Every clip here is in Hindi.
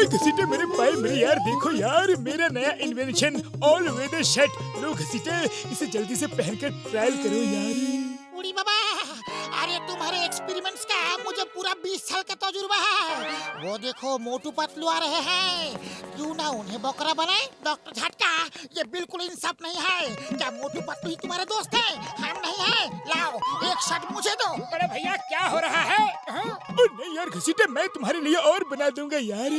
घसीटे मेरे भाई मेरे यार, देखो यार मेरा नया इन्वेंशन ऑल वेदर शर्ट। लो घसीटे, इसे जल्दी से पहनकर ट्रायल करो यार। उड़ी बाबा, अरे तुम्हारे एक्सपेरिमेंट्स का मुझे पूरा 20 साल का तजुर्बा है। वो देखो मोटू पतलू आ रहे हैं, क्यों ना उन्हें बकरा बनाए। डॉक्टर झटका, ये बिल्कुल इंसाफ नहीं है। क्या मोटू पतलू ही तुम्हारे दोस्त हैं? हम नहीं हैं। लाओ एक शर्ट मुझे दो। बड़े भैया क्या हो रहा है? नहीं यार घसीटे, मैं तुम्हारे लिए और बना दूंगा यार।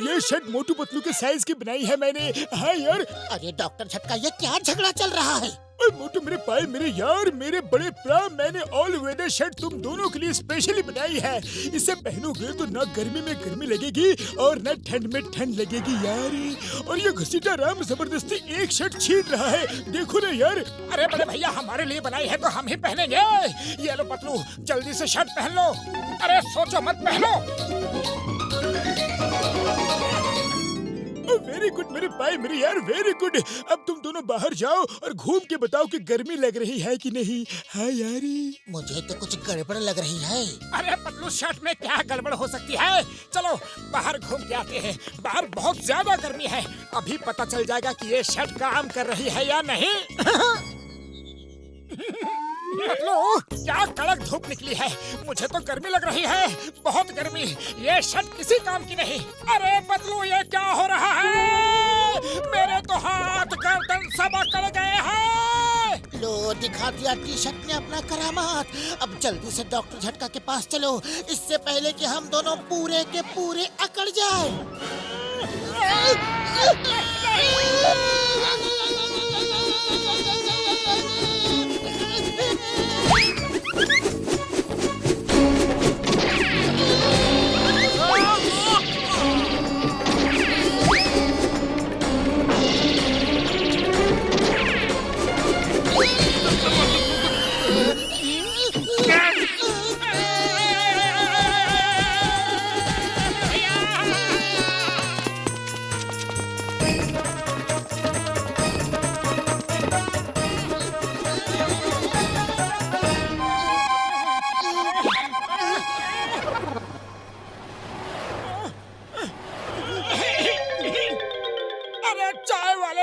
ये शर्ट मोटू पतलू के साइज की बनाई है मैंने। हाँ यार। अरे डॉक्टर झटका, ये क्या झगड़ा चल रहा है? मोटू मेरे भाई मेरे यार, मेरे बड़े प्यार, मैंने ऑल वेदर शर्ट तुम दोनों के लिए स्पेशली बनाई है। इसे पहनोगे तो ना गर्मी में गर्मी लगेगी और ना ठंड में ठंड लगेगी यार। और ये घसीटा राम जबरदस्ती एक शर्ट छीन रहा है, देखो ना यार। अरे बड़े भैया, हमारे लिए बनाई है तो हम ही पहनेंगे। ये लो पतलू, जल्दी से शर्ट पहन लो। अरे सोचो मत, पहनो। वेरी गुड मेरे भाई मेरे यार, वेरी गुड। अब तुम दोनों बाहर जाओ और घूम के बताओ कि गर्मी लग रही है कि नहीं। हाँ यारी, मुझे तो कुछ गड़बड़ लग रही है। अरे पतलू, शर्ट में क्या गड़बड़ हो सकती है? चलो बाहर घूम के आते हैं। बाहर बहुत ज्यादा गर्मी है, अभी पता चल जाएगा कि ये शर्ट काम कर रही है या नहीं। पतलू, क्या कड़क धूप निकली है, मुझे तो गर्मी लग रही है, बहुत गर्मी। ये शर्ट किसी काम की नहीं। अरे पतलू, ये क्या हो रहा है? मेरे तो हाथ गर्दन सब अकड़ गए हैं। लो, दिखा दिया टी शर्ट ने अपना करामात। अब जल्दी से डॉक्टर झटका के पास चलो, इससे पहले कि हम दोनों पूरे के पूरे अकड़ जाए।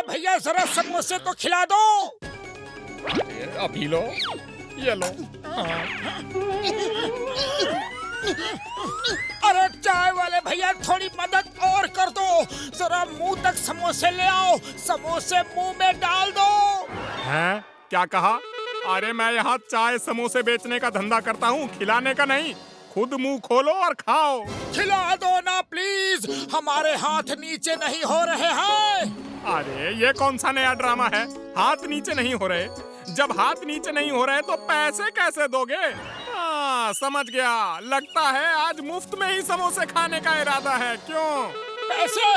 भैया जरा समोसे तो खिला दो। अभी लो, ये लो। अरे चाय वाले भैया, थोड़ी मदद और कर दो, जरा मुंह तक समोसे ले आओ, समोसे मुंह में डाल दो। हैं? क्या कहा? अरे मैं यहाँ चाय समोसे बेचने का धंधा करता हूँ, खिलाने का नहीं। खुद मुंह खोलो और खाओ। खिला दो ना प्लीज, हमारे हाथ नीचे नहीं हो रहे हैं। अरे ये कौन सा नया ड्रामा है? हाथ नीचे नहीं हो रहे? जब हाथ नीचे नहीं हो रहे तो पैसे कैसे दोगे? समझ गया, लगता है आज मुफ्त में ही समोसे खाने का इरादा है। क्यों? पैसे?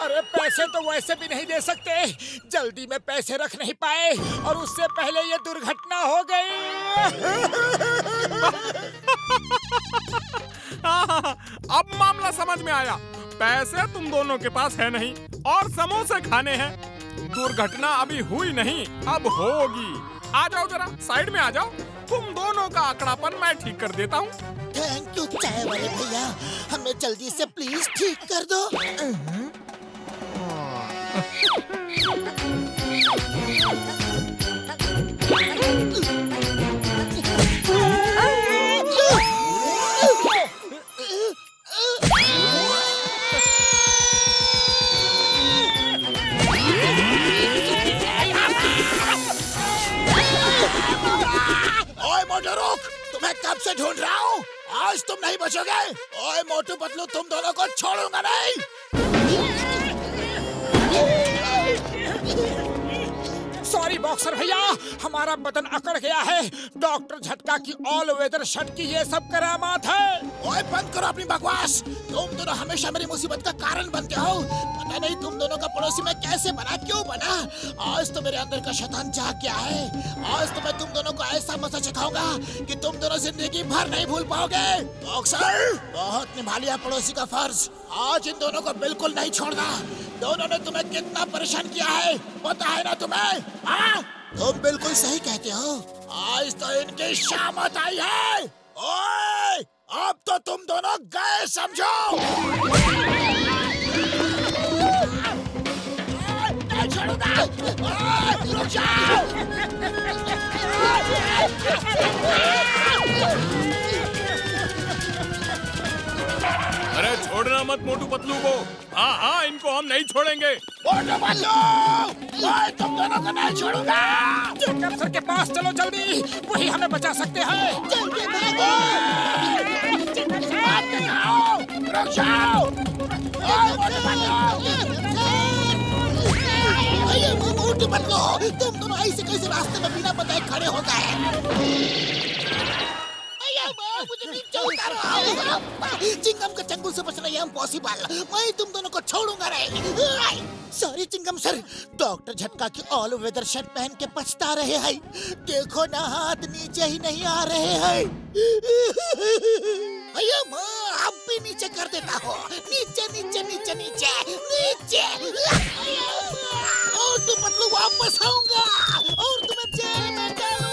अरे पैसे तो वैसे भी नहीं दे सकते, जल्दी में पैसे रख नहीं पाए और उससे पहले ये दुर्घटना हो गई। अब मामला समझ में आया। पैसे तुम दोनों के पास है नहीं और समोसे खाने हैं। दुर्घटना अभी हुई नहीं, अब होगी। आ जाओ, जरा साइड में आ जाओ। तुम दोनों का आंकड़ापन मैं ठीक कर देता हूँ। थैंक यू चाय वाले भैया, हमें जल्दी से प्लीज ठीक कर दो। मैं कब से ढूंढ रहा हूँ, आज तुम नहीं बचोगे। ओए मोटू पतलू, तुम दोनों को छोड़ूंगा नहीं। सॉरी बॉक्सर भैया, हमारा बदन अकड़ गया है। डॉक्टर झटका की ऑल वेदर शर्ट की ये सब करामात है। ओए बंद करो अपनी बकवास, तुम दोनों हमेशा मेरी मुसीबत का कारण बनते हो। पता नहीं तुम दोनों का पड़ोसी में कैसे बना, क्यों बना। आज तो मेरे अंदर का शैतान जाग गया है। आज तो मैं तुम दोनों को ऐसा मजा चखाऊंगा कि तुम दोनों जिंदगी भर नहीं भूल पाओगे। बॉक्सर, बहुत निभा लिया पड़ोसी का फर्ज, आज इन दोनों को बिल्कुल नहीं छोड़ना। दोनों ने तुम्हें कितना परेशान किया है पता है ना तुम्हें? हाँ? तुम बिल्कुल सही कहते हो। आज तो इनकी शामत आई है। ओए, अब तो तुम दोनों गए समझो। नहीं छोड़ूंगा। ओए, रुक जाओ। अरे छोड़ना मत मोटू पतलू को। हाँ हाँ, इनको हम नहीं छोड़ेंगे। मोटू पतलू, ओए, तुम दोनों को नहीं छोड़ूंगा। चिंगम सर के पास चलो जल्दी, वही हमें बचा सकते हैं। जल्दी भागो। आप दिखाओ, रुक जाओ। ओए, मोटू पतलू, तुम दोनों ऐसे कैसे रास्ते में बिना बताए खड़े हो गए? मुझे नीचे उतारो। चिंगम के चंगुल से बचना ये इम्पॉसिबल। मैं तुम दोनों को छोड़ूंगा नहीं। सॉरी चिंगम सर, डॉक्टर झटका की ऑल वेदर शर्ट पहन के पछता रहे हैं। देखो ना, हाथ नीचे ही नहीं आ रहे हैं। अयो माँ, अब भी नीचे कर देता हो। नीचे नीचे नीचे नीचे नीचे। और तुम पतलू वापस आऊंगा और तुम्हें जेल में डालूंगा।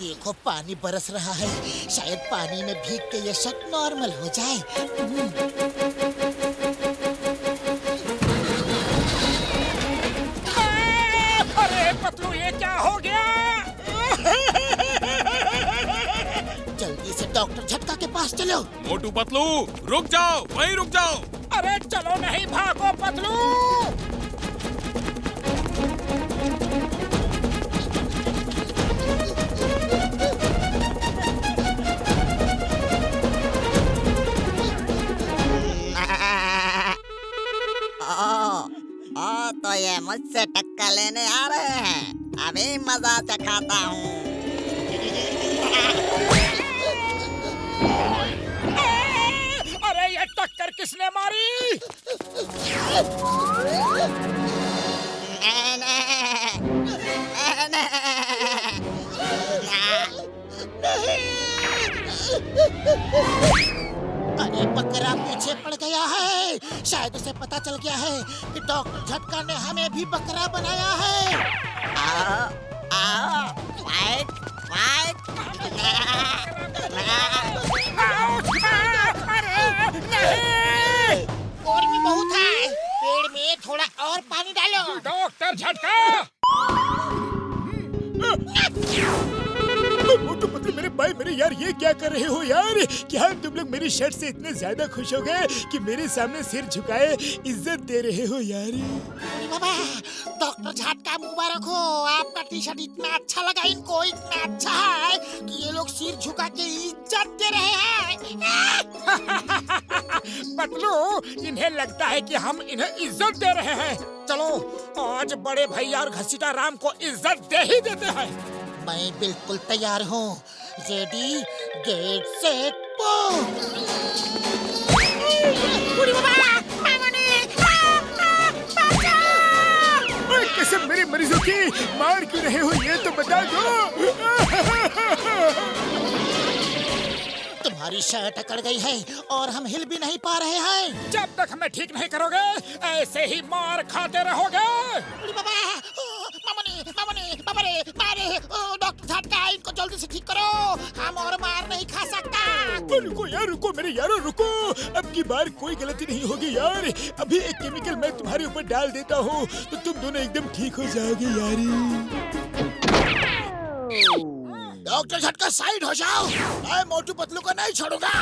देखो पानी बरस रहा है, शायद पानी में भीग के ये शक नॉर्मल हो जाए। अरे पतलू, ये क्या हो गया? जल्दी से डॉक्टर झटका के पास चलो। मोटू पतलू रुक जाओ, वहीं रुक जाओ। अरे चलो नहीं, भागो पतलू। तो ये मुझसे टक्कर लेने आ रहे हैं। अभी मजा चखाता हूँ। अरे ये टक्कर किसने मारी? अरे बकरा पीछे पड़ गया है। शायद उसे पता चल गया है कि डॉक्टर झटका ने हमें भी बकरा बनाया है। आओ, आओ, फाइट, फाइट। गर्मी बहुत है, पेड़ में थोड़ा और पानी डालो। डॉक्टर झटका। मोटू पतलू, मेरे भाई, मेरे यार, ये क्या कर रहे हो यार? क्या तुम लोग मेरी शर्ट से इतने ज्यादा खुश हो गए कि मेरे सामने सिर झुकाए इज्जत दे रहे हो यार? बाबा, डॉक्टर झटका मुबारक हो। आपका टी शर्ट इतना अच्छा लगा इनको, इतना अच्छा है कि ये लोग सिर झुका के इज्जत दे रहे हैं। पतलू, इन्हें लगता है कि हम इन्हें इज्जत दे रहे हैं। चलो आज बड़े भैया और घसीटा राम को इज्जत दे ही देते हैं। मैं बिल्कुल तैयार हूँ। रेडी, गेट, सेट, गो। कैसे मेरे मरीजों की मार क्यों रहे हो, ये तो बता दो। तुम्हारी शर्ट अकड़ गई है और हम हिल भी नहीं पा रहे हैं। जब तक हमें ठीक नहीं करोगे ऐसे ही मार खाते रहोगे। डॉक्टर झटका, इनको जल्दी से ठीक करो। हम और मार नहीं खा सकता। रुको यार, रुको मेरे यारो, रुको। अब की बार कोई गलती नहीं होगी यार। अभी एक केमिकल मैं तुम्हारे ऊपर डाल देता हूँ तो तुम दोनों एकदम ठीक हो जाओगे यार। डॉक्टर झटका, साइड हो जाओ। मैं मोटू पतलू को नहीं छोड़ूंगा।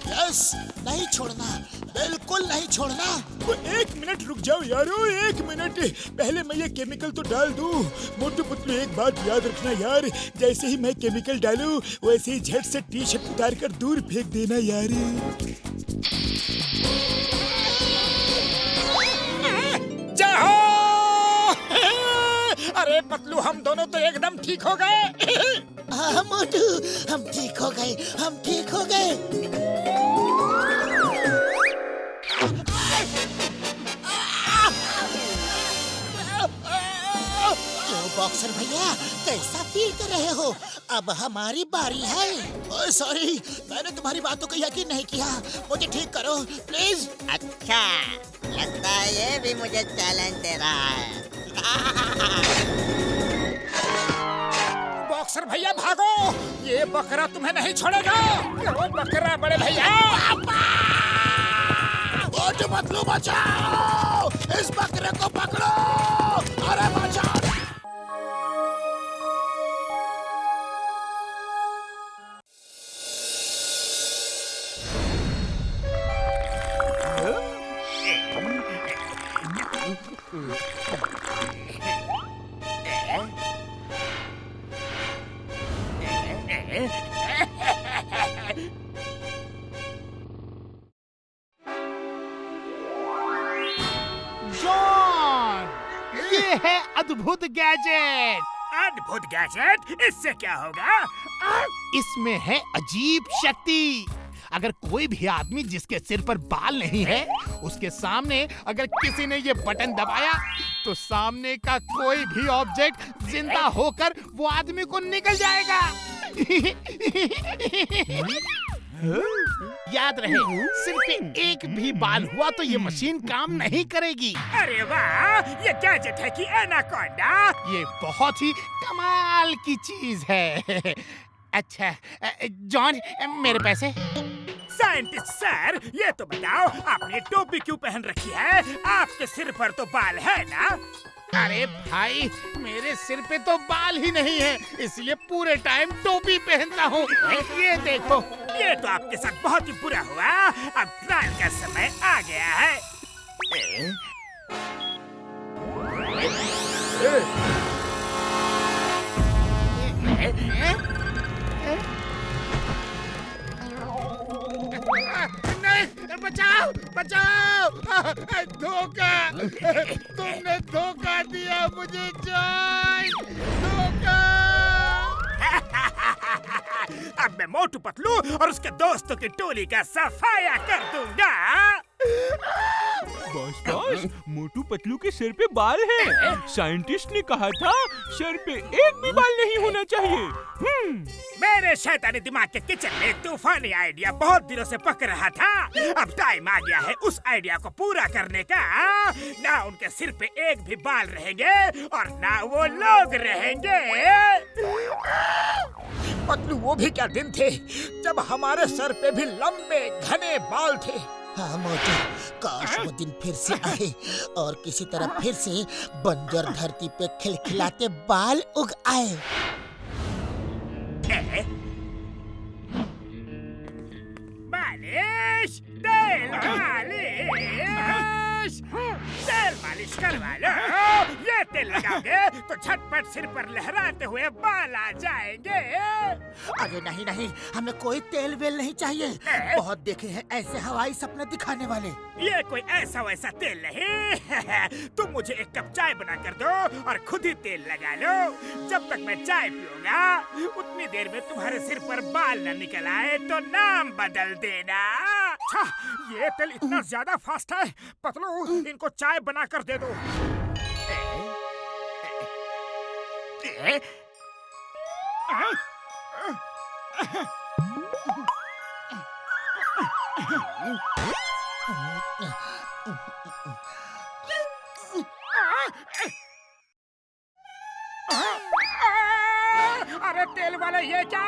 यस, नहीं छोड़ना, बिल्कुल नहीं छोड़ना। तो एक मिनट रुक जाओ यारो, एक मिनट। पहले मैं ये केमिकल तो डाल दूं। मोटू पतलू, एक बात याद रखना यार, जैसे ही मैं केमिकल डालूं वैसे ही झट से टी शर्ट उतार कर दूर फेंक देना यार। जय हो। अरे पतलू, हम दोनों तो एकदम ठीक हो गए। हाँ मोटू, हम ठीक हो गए, हम ठीक हो गए। बॉक्सर भैया, कैसा फील कर रहे हो? अब हमारी बारी है। ओह सॉरी, मैंने तुम्हारी बातों को यकीन नहीं किया। मुझे ठीक करो प्लीज। अच्छा, लगता है ये भी मुझे चैलेंज दे रहा है। बॉक्सर भैया भागो, ये बकरा तुम्हें नहीं छोड़ेगा। ओ बकरा बड़े भैया। मोटू पतलू बचाओ, इस बकरे को पकड़ो। अरे बचाओ। जॉन, ये है अद्भुत गैजेट। अद्भुत गैजेट, इससे क्या होगा? इसमें है अजीब शक्ति। अगर कोई भी आदमी जिसके सिर पर बाल नहीं है, उसके सामने अगर किसी ने ये बटन दबाया तो सामने का कोई भी ऑब्जेक्ट जिंदा होकर वो आदमी को निकल जाएगा। याद रहे, सिर पे एक भी बाल हुआ तो ये मशीन काम नहीं करेगी। अरे वाह, ये गैजेट है कि एनाकोंडा? ये बहुत ही कमाल की चीज है। अच्छा जॉन, मेरे पैसे? साइंटिस्ट सर, ये तो बताओ, आपने टोपी क्यों पहन रखी है? आपके सिर पर तो बाल है ना? अरे भाई, मेरे सिर पे तो बाल ही नहीं है, इसलिए पूरे टाइम टोपी पहनता हूँ। ये देखो। ये तो आपके साथ बहुत ही बुरा हुआ। अब ट्रायल का समय आ गया है। नहीं, बचाओ बचाओ, धोखा, तुमने धोखा दिया मुझे जॉन, धोखा। अब मैं मोटू पतलू और उसके दोस्तों की टोली का सफाया कर दूंगा। बॉस, मोटू पतलू के सिर पे बाल है। साइंटिस्ट ने कहा था सिर पे एक भी बाल नहीं होना चाहिए। मेरे शैतानी दिमाग के किचन में तूफानी आइडिया बहुत दिनों से पक रहा था। अब टाइम आ गया है उस आइडिया को पूरा करने का। ना उनके सिर पे एक भी बाल रहेंगे और ना वो लोग रहेंगे। पतलू, वो भी क्या दिन थे जब हमारे सर पे भी लंबे घने बाल थे। हाँ मोटू, काश वो दिन फिर से आए और किसी तरह फिर से बंजर धरती पे खिलखिलाते बाल उग आए। मालिश, तेल मालिश, तेल मालिश करवा लो। ये तेल लगाओगे तो झटपट सिर पर लहराते हुए बाल आ जाएंगे। अरे नहीं नहीं, हमें कोई तेल वेल नहीं चाहिए। बहुत देखे हैं ऐसे हवाई सपने दिखाने वाले। ये कोई ऐसा वैसा तेल नहीं। तुम मुझे एक कप चाय बना कर दो और खुद ही तेल लगा लो। जब तक मैं चाय पीऊंगा उतनी देर में तुम्हारे सिर पर बाल न निकल आए तो नाम बदल देना। अच्छा, ये तेल इतना ज्यादा फास्ट है। पतलू, इनको चाय बना कर दे दो। अरे तेल वाले, ये क्या?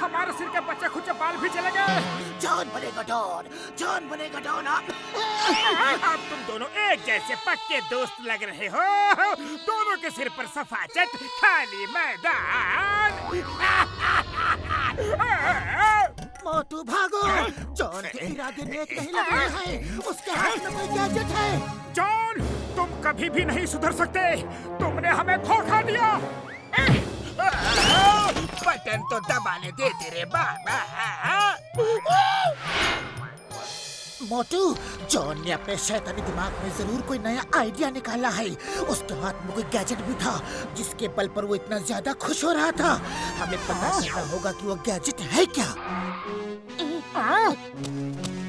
हमारे सिर के बच्चे खुद बाल भी चले गए। जॉन बनेगा डॉन, जॉन बनेगा डॉन। अब तुम दोनों एक जैसे पक्के दोस्त लग रहे हो। दोनों के सिर पर सफाचट, खाली मैदान। मोटू भागो, जॉन के इरादे नेक नहीं लग रहे हैं। उसके हाथ में कोई गैजेट है। जॉन, तुम कभी भी नहीं सुधर सकते। तुमने हमें धोखा दिया। बटन तो दबाने दे तेरे बाबा। मोटू, जॉन ने अपने शैतानी दिमाग में जरूर कोई नया आइडिया निकाला है। उसके हाथ में कोई गैजेट भी था जिसके बल पर वो इतना ज्यादा खुश हो रहा था। हमें पता करना होगा कि वो गैजेट है क्या।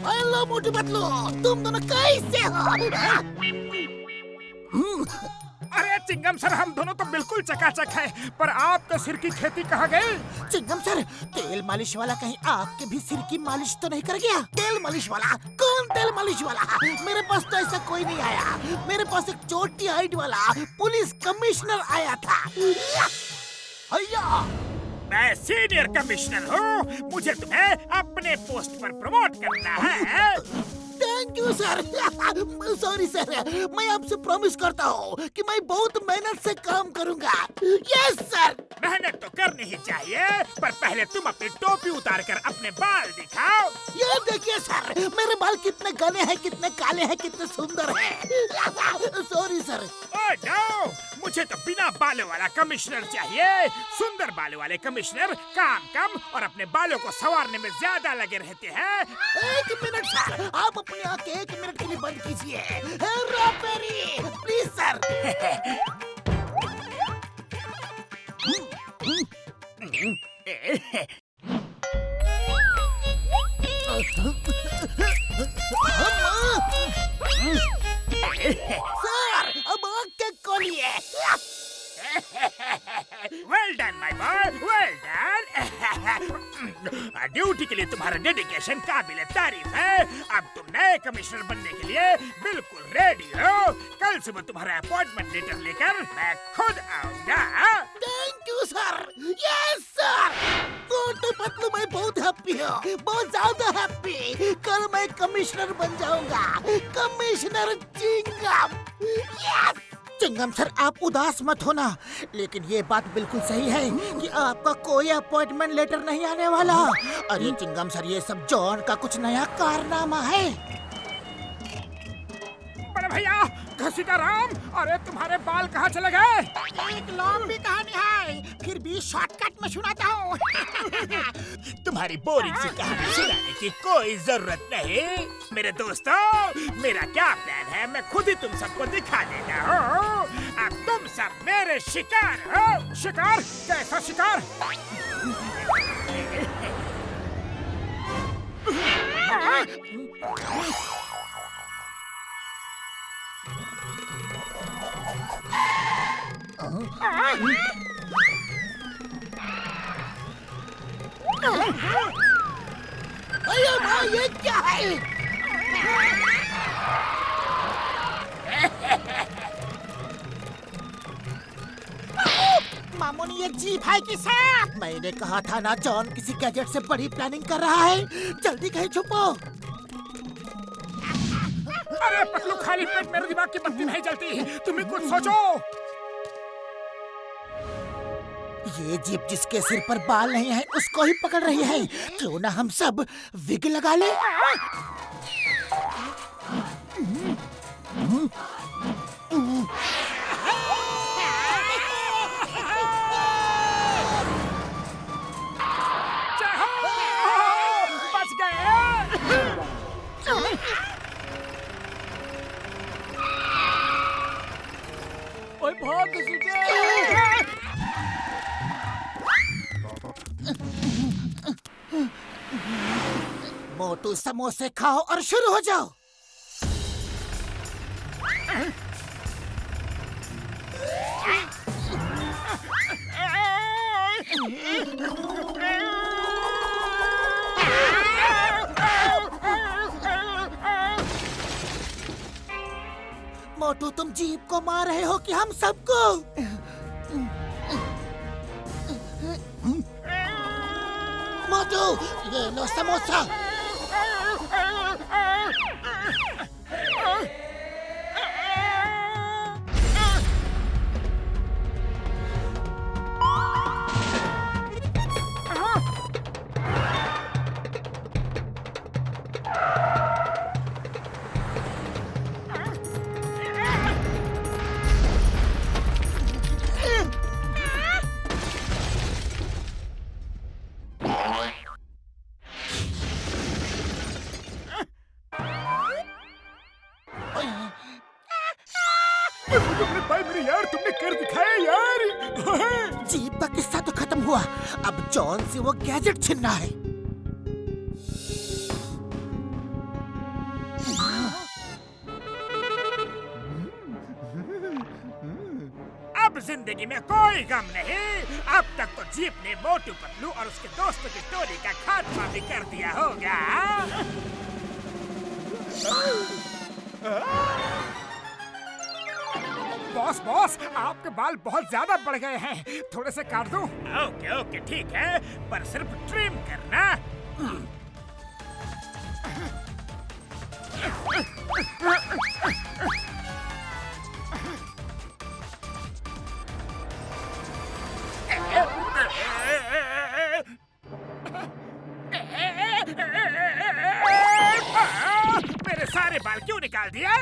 हेलो मोटू पतलू, तुम दोनों कैसे हो? अरे चिंगम सर, हम दोनों तो बिल्कुल चकाचक है, पर आपका सिर की खेती कहाँ गई? चिंगम सर, तेल मालिश वाला कहीं आपके भी सिर की मालिश तो नहीं कर गया? तेल मालिश वाला? कौन तेल मालिश वाला? मेरे पास तो ऐसा कोई नहीं आया। मेरे पास एक छोटी हाइट वाला पुलिस कमिश्नर आया था। भैया, मैं सीनियर कमिश्नर हूँ, मुझे तुम्हें अपने पोस्ट पर प्रमोट करना है। Thank you sir. Sorry sir, मैं आपसे प्रॉमिस करता हूँ कि मैं बहुत मेहनत से काम करूँगा। Yes sir. मेहनत तो करनी ही चाहिए, पर पहले तुम अपनी टोपी उतार कर अपने बाल दिखाओ। ये देखिए सर, मेरे बाल कितने घने हैं, कितने काले हैं, कितने सुंदर हैं। Sorry sir. ओह नो, मुझे तो बिना बालों वाला कमिश्नर चाहिए। सुंदर बालों वाले कमिश्नर काम कम और अपने बालों को संवारने में ज्यादा लगे रहते हैं। एक मिनट सर, आप अपनी आंखें 1 मिनट के लिए बंद कीजिए। रॉबेरी, प्लीज सर। सर, अब आंखें खोलिए। Well done my boy, well done. Duty के लिए तुम्हारा डेडिकेशन काबिल तारीफ है। अब तुम नए कमिश्नर बनने के लिए बिल्कुल रेडी हो। कल सुबह तुम्हारा अपॉइंटमेंट लेटर लेकर मैं खुद आऊंगा। Thank you sir. Yes sir. Motu Patlu, मैं बहुत हैप्पी हूँ, बहुत ज्यादा हैप्पी। कल मैं कमिश्नर बन जाऊंगा, commissioner Chingam. Yes. Chingam sir, आप उदास मत होना, लेकिन ये बात बिल्कुल सही है कि आपका कोई अपॉइंटमेंट लेटर नहीं आने वाला। अरे चिंगम सर, ये सब जॉन का कुछ नया कारनामा है। बड़े भैया, घसीटा राम, अरे तुम्हारे बाल कहाँ चले गए? एक लंबी कहानी है, फिर भी शॉर्टकट में सुनाता हूँ। तुम्हारी बोरिंग सी कहानी सुनाने की कोई जरूरत नहीं। मेरे दोस्तों, मेरा क्या प्लान है मैं खुद ही तुम सबको दिखा देता हूँ। अब तुम सब मेरे शिकार हो। शिकार? कैसा शिकार? अरे माँ, ये क्या है? मामूनी एक जीप है कि साहब? मैंने कहा था ना, जॉन किसी गैजेट से बड़ी प्लानिंग कर रहा है। जल्दी कहीं छुपो। अरे पतलू, खाली पेट मेरे दिमाग की बत्ती नहीं जलती। तुम ही कुछ सोचो। ये जीप जिसके सिर पर बाल नहीं है उसको ही पकड़ रही है। क्यों ना हम सब विग लगा ले? बच गए। ओए भाग सीटे। मोटू, समोसे खाओ और शुरू हो जाओ। मोटू, तुम जीप को मार रहे हो कि हम सबको? मोटू, ये लो समोसा। भाई मेरे यार, तुमने कर दिखाया यार। जीप का किस्सा तो खत्म हुआ, अब जॉन से वो गैजेट छीनना है। अब जिंदगी में कोई गम नहीं। अब तक तो जीप ने मोटू पतलू और उसके दोस्तों की टोली का खात्मा भी कर दिया होगा। बॉस बॉस, आपके बाल बहुत ज्यादा बढ़ गए हैं, थोड़े से काट दूं? ओके ओके ठीक है, पर सिर्फ ट्रिम करना। मेरे सारे बाल क्यों निकाल दिए?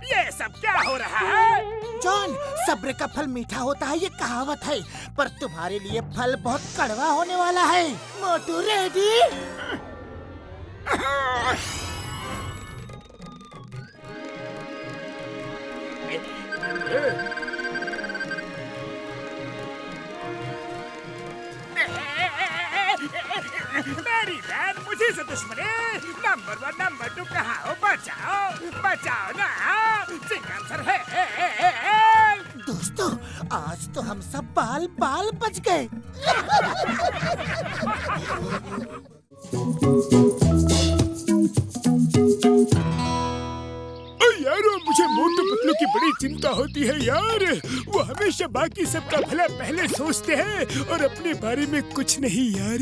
ये सब क्या हो रहा है? जॉन, सब्र का फल मीठा होता है, ये कहावत है, पर तुम्हारे लिए फल बहुत कड़वा होने वाला है। मोटू रेडी? मेरी बहन मुझे से दुश्मनी। नंबर 1 नंबर 2 कहाँ हो? बचाओ बचाओ ना, चिंगम सर है। दोस्तों, आज तो हम सब बाल बाल बच गए। यार मुझे मोटू पतलू की बड़ी चिंता होती है यार। वो हमेशा बाकी सबका भला पहले सोचते हैं और अपने बारे में कुछ नहीं यार।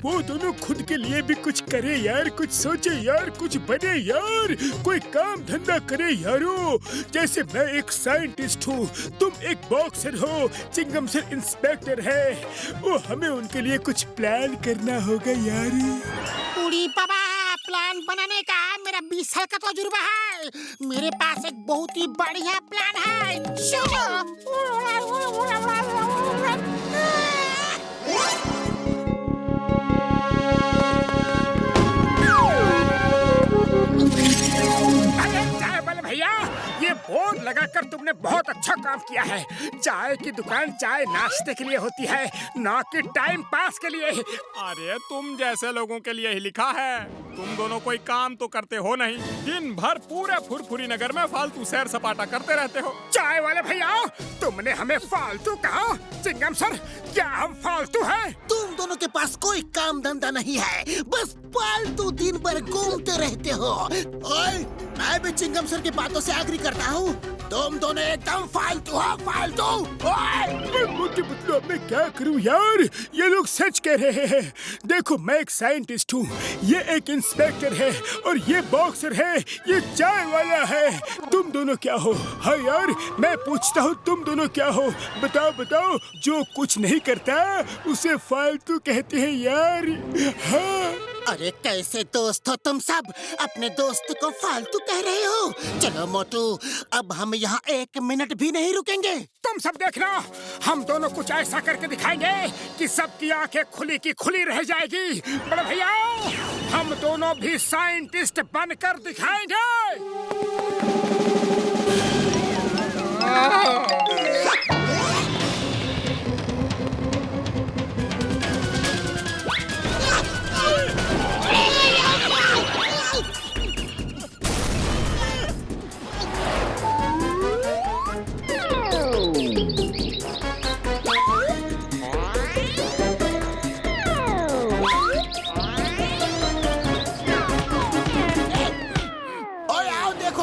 वो दोनों खुद के लिए भी कुछ करे यार, कुछ सोचे यार, कुछ बने यार, कोई काम धंधा करे यारो। जैसे मैं एक साइंटिस्ट हूँ, तुम एक बॉक्सर हो, चिंगम सर इंस्पेक्टर है। वो हमें उनके लिए कुछ प्लान करना होगा यार। उड़ी बाबा, प्लान बनाने का मेरा 20 साल का तजुर्बा है। मेरे पास एक बहुत ही बढ़िया प्लान है। भैया, ये बोर्ड लगाकर तुमने बहुत अच्छा काम किया है। चाय की दुकान चाय नाश्ते के लिए होती है, ना कि टाइम पास के लिए। अरे तुम जैसे लोगों के लिए ही लिखा है। तुम दोनों कोई काम तो करते हो नहीं, दिन भर पूरे फुरफुरी नगर में फालतू सैर सपाटा करते रहते हो। चाय वाले भैया, तुमने हमें फालतू कहा? चिंगम सर, क्या हम फालतू हैं? तुम दोनों के पास कोई काम धंधा नहीं है, बस फालतू दिन भर घूमते रहते हो। ओए, मैं भी चिंगम सर की बातों से एग्री करता हूँ। तुम दोनों एकदम फालतू हो, फालतू। मोटू पतलू, अब मैं क्या करूं यार? ये लोग सच कह रहे हैं। देखो, मैं एक साइंटिस्ट हूँ, ये एक इंस्पेक्टर है और ये बॉक्सर है, ये चाय वाला है। तुम दोनों क्या हो? हाँ यार, मैं पूछता हूँ, तुम दोनों क्या हो? बताओ बताओ। जो कुछ नहीं करता उसे फालतू कहते हैं यार। हाँ। अरे कैसे दोस्त हो तुम सब? अपने दोस्त को फालतू कह रहे हो? चलो मोटू, अब हम यहाँ 1 मिनट भी नहीं रुकेंगे। तुम सब देखना, हम दोनों कुछ ऐसा करके दिखाएंगे कि सबकी आंखें खुली की खुली रह जाएगी। बड़े भैया, हम दोनों भी साइंटिस्ट बनकर दिखाएंगे।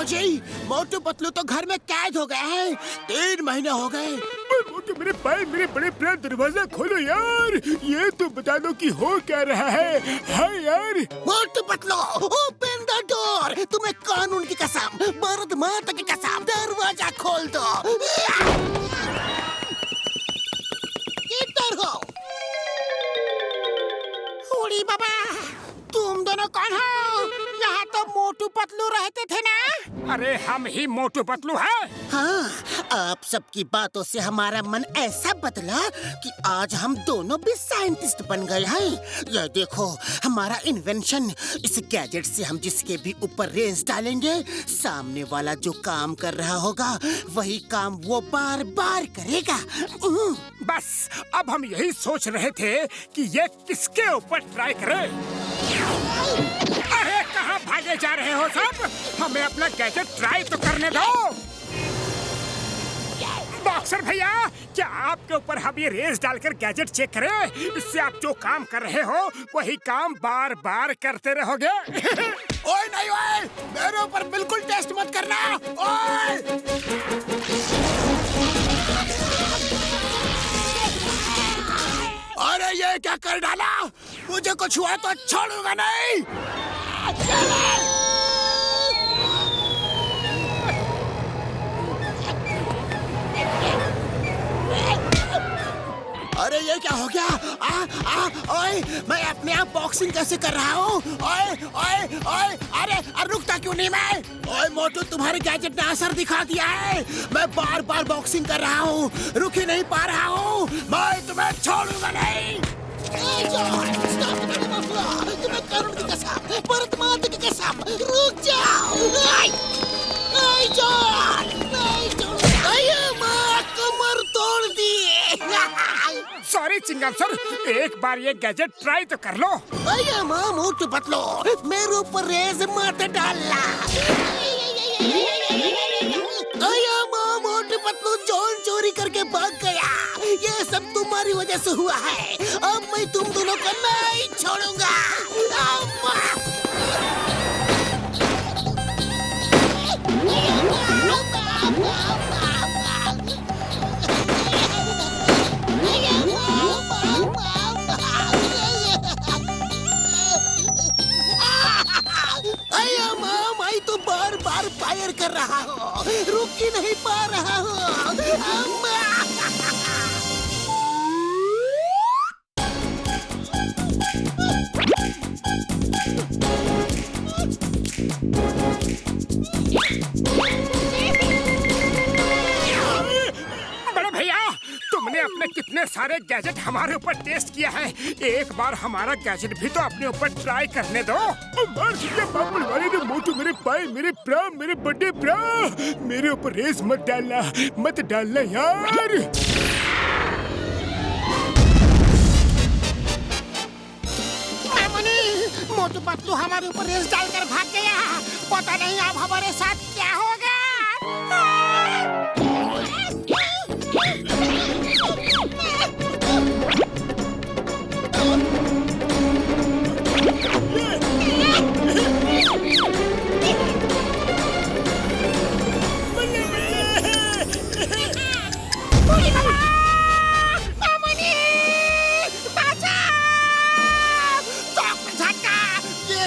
जी, मोटू पतलू तो घर में कैद हो गए हैं। 3 महीने हो गए। मोटू, मेरे भाई, मेरे बड़े प्यार, दरवाजा खोलो यार। ये तो बता दो कि हो क्या रहा है। हाँ यार। Motu Patlu, open the door. तुम्हें कानून की कसम, भारत माता की कसम, दरवाजा खोल दो। इधर हो। उड़ी बाबा, तुम दोनों कौन हो? यहाँ तो मोटू पतलू रहते थे ना? अरे हम ही मोटू पतलू हैं। हाँ, आप सबकी बातों से हमारा मन ऐसा बदला कि आज हम दोनों भी साइंटिस्ट बन गए हैं। ये देखो हमारा इन्वेंशन। इस गैजेट से हम जिसके भी ऊपर रेस डालेंगे, सामने वाला जो काम कर रहा होगा वही काम वो बार बार करेगा। बस अब हम यही सोच रहे थे कि ये किसके ऊपर ट्राई करें। अरे कहाँ भागे जा रहे हो सब? हमें अपना गैजेट ट्राई तो करने दो। बॉक्सर भैया, क्या आपके ऊपर हम ये रेस डालकर गैजेट चेक करें? इससे आप जो काम कर रहे हो वही काम बार बार करते रहोगे। ओए नहीं ओए, मेरे ऊपर बिल्कुल टेस्ट मत करना। ओए! अरे ये क्या कर डाला? मुझे कुछ हुआ तो छोड़ूंगा नहीं। अरे ये क्या हो गया? ओए, मैं अपने आप बॉक्सिंग कैसे कर रहा हूँ? ओए ओए ओए, अरे रुकता क्यों नहीं मैं? ओए मोटू, तुम्हारे गैजेट ने असर दिखा दिया है। मैं बार बार बॉक्सिंग कर रहा हूँ, रुक ही नहीं पा रहा हूँ। मैं तुम्हें छोड़ूंगा नहीं। तुम्हें करुण की कसम, परमात्मा की कसम, रुक जाओ। कमर तोड़ दी। सॉरी चिंगम सर, एक बार ये गैजेट ट्राई तो कर लो। भैया माँ मोटू पतलू, मेरे ऊपर रेस मत डालना। भैया माँ मोटू पतलू जॉन चोरी करके भाग गया। ये सब तुम्हारी वजह से हुआ है। अब मैं तुम दोनों को नहीं छोड़ूंगा। मैं तो बार बार फायर कर रहा हूँ, रुक ही नहीं पा रहा हूँ। बड़े भैया, तुमने अपने कितने सारे गैजेट हमारे ऊपर टेस्ट किया है। एक बार हमारा गैजेट भी तो अपने ऊपर ट्राई करने दो। बाबुल वाले ने मोटू मेरे पाए, मेरे प्रा, मेरे बड़े प्रा, मेरे ऊपर रेस मत डालना यार। मोटू पतलू हमारे ऊपर रेस डालकर भाग गया। पता नहीं अब हमारे साथ क्या होगा।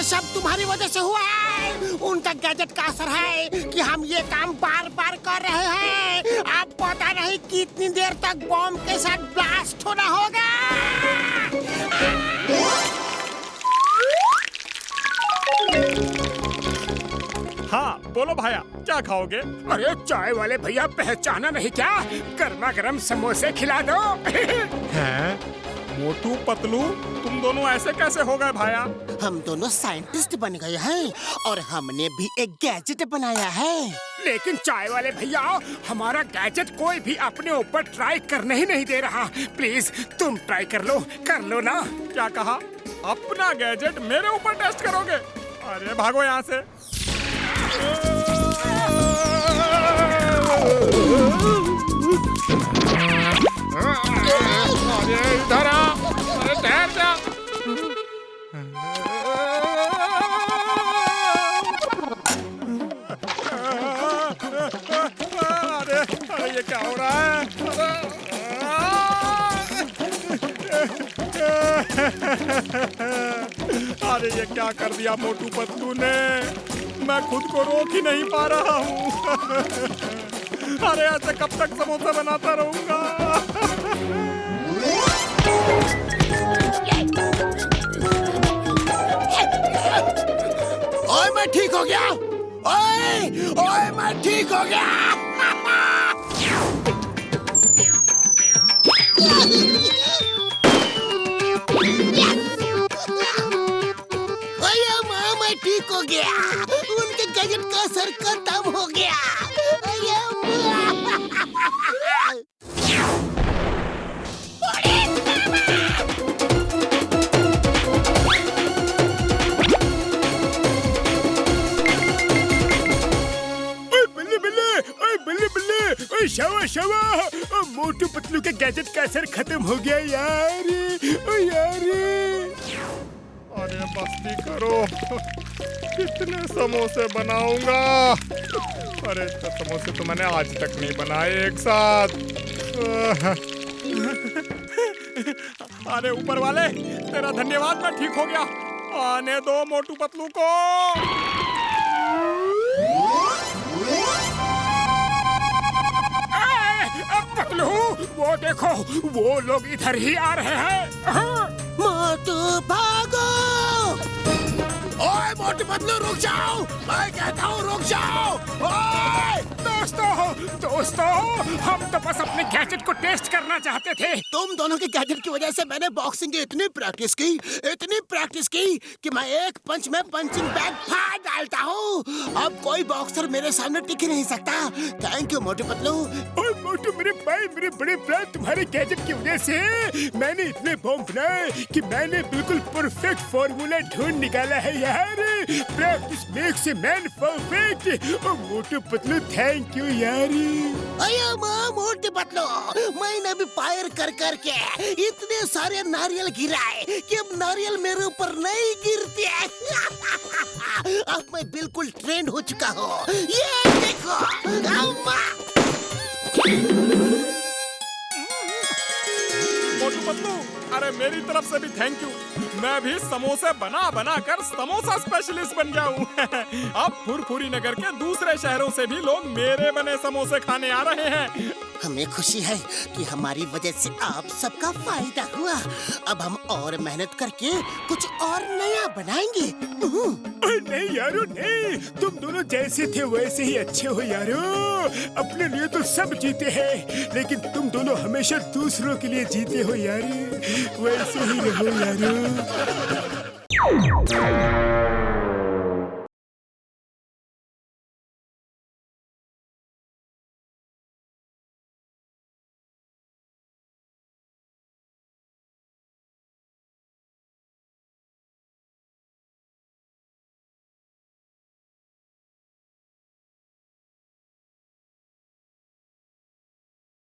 सब तुम्हारी वजह से हुआ है। उनका गैजेट का असर है कि हम ये काम बार बार कर रहे हैं। अब पता नहीं कितनी देर तक बॉम्ब के साथ ब्लास्ट होना होगा। हाँ बोलो भाया, क्या खाओगे? अरे चाय वाले भैया, पहचाना नहीं क्या? गर्मा गर्म समोसे खिला दो। हैं? मोटू पतलू, तुम दोनों ऐसे कैसे हो गए भाया? हम दोनों साइंटिस्ट बन गए हैं और हमने भी एक गैजेट बनाया है। लेकिन चाय वाले भैया, हमारा गैजेट कोई भी अपने ऊपर ट्राई करने ही नहीं दे रहा। प्लीज तुम ट्राई कर लो ना। क्या कहा? अपना गैजेट मेरे ऊपर टेस्ट करोगे? अरे भागो यहाँ से। अरे इधर आ, अरे ठहर जा। अरे ये क्या हो रहा है? अरे ये क्या कर दिया मोटू पतलू ने? मैं खुद को रोक ही नहीं पा रहा हूँ। अरे ऐसे कब तक समोसा बनाता रहूंगा? ओए मैं मैं ठीक हो गया। ओए ओए मैं ठीक हो गया। ओए माँ मैं ठीक हो गया। उनके गैजेट का असर खत्म हो गया। ओए बल्ले बल्ले, ओए बल्ले बल्ले, ओए शावा शावा, ओ मोटू पतलू के गैजेट का असर खत्म हो गया यार। ओ यार अरे मस्ती करो, कितने समोसे बनाऊंगा। अरे इतने समोसे तो मैंने आज तक नहीं बनाए एक साथ। अरे ऊपर वाले, तेरा धन्यवाद, मैं ठीक हो गया। आने दो मोटू पतलू को। पतलू, वो देखो, वो लोग इधर ही आ रहे हैं। मोटू भागो। ओए मोटू पतलू रुक जाओ, मैं कहता हूँ रुक जाओ। ओए दोस्तों, हम तो बस अपने गैजेट को टेस्ट करना चाहते थे। तुम दोनों के गैजेट की वजह से मैंने बॉक्सिंग की इतनी प्रैक्टिस की कि मैं एक पंच में पंचिंग बैग फाड़ डालता हूँ। अब कोई बॉक्सर मेरे सामने टिक ही नहीं सकता। Thank you Motu Patlu. और मोटू मेरे भाई, मेरे बड़े भाई, तुम्हारे गैजेट की वजह से मैंने इतने बॉम्ब बनाए कि मैंने बिल्कुल परफेक्ट फॉर्मूला ढूंढ निकाला है यार। Practice makes a man perfect. और मोटू पतलू थैंक यू यार। अयो माँ मोटू पतलू, मैंने भी फायर कर करके इतने सारे नारियल गिराए कि अब नारियल मेरे ऊपर नहीं गिरते। अब मैं बिल्कुल ट्रेंड हो चुका हूँ। ये देखो अम्मा। मोटू पतलू, अरे मेरी तरफ से भी थैंक यू। मैं भी समोसे बना बना कर समोसा स्पेशलिस्ट बन गया हूँ। अब फुरफुरी नगर के दूसरे शहरों से भी लोग मेरे बने समोसे खाने आ रहे हैं। हमें खुशी है कि हमारी वजह से आप सबका फायदा हुआ। अब हम और मेहनत करके कुछ और नया बनाएंगे। नहीं यारो नहीं, तुम दोनों जैसे थे वैसे ही अच्छे हो यारो। अपने लिए तो सब जीते हैं, लेकिन तुम दोनों हमेशा दूसरों के लिए जीते हो यार। वैसे ही रहो यारो।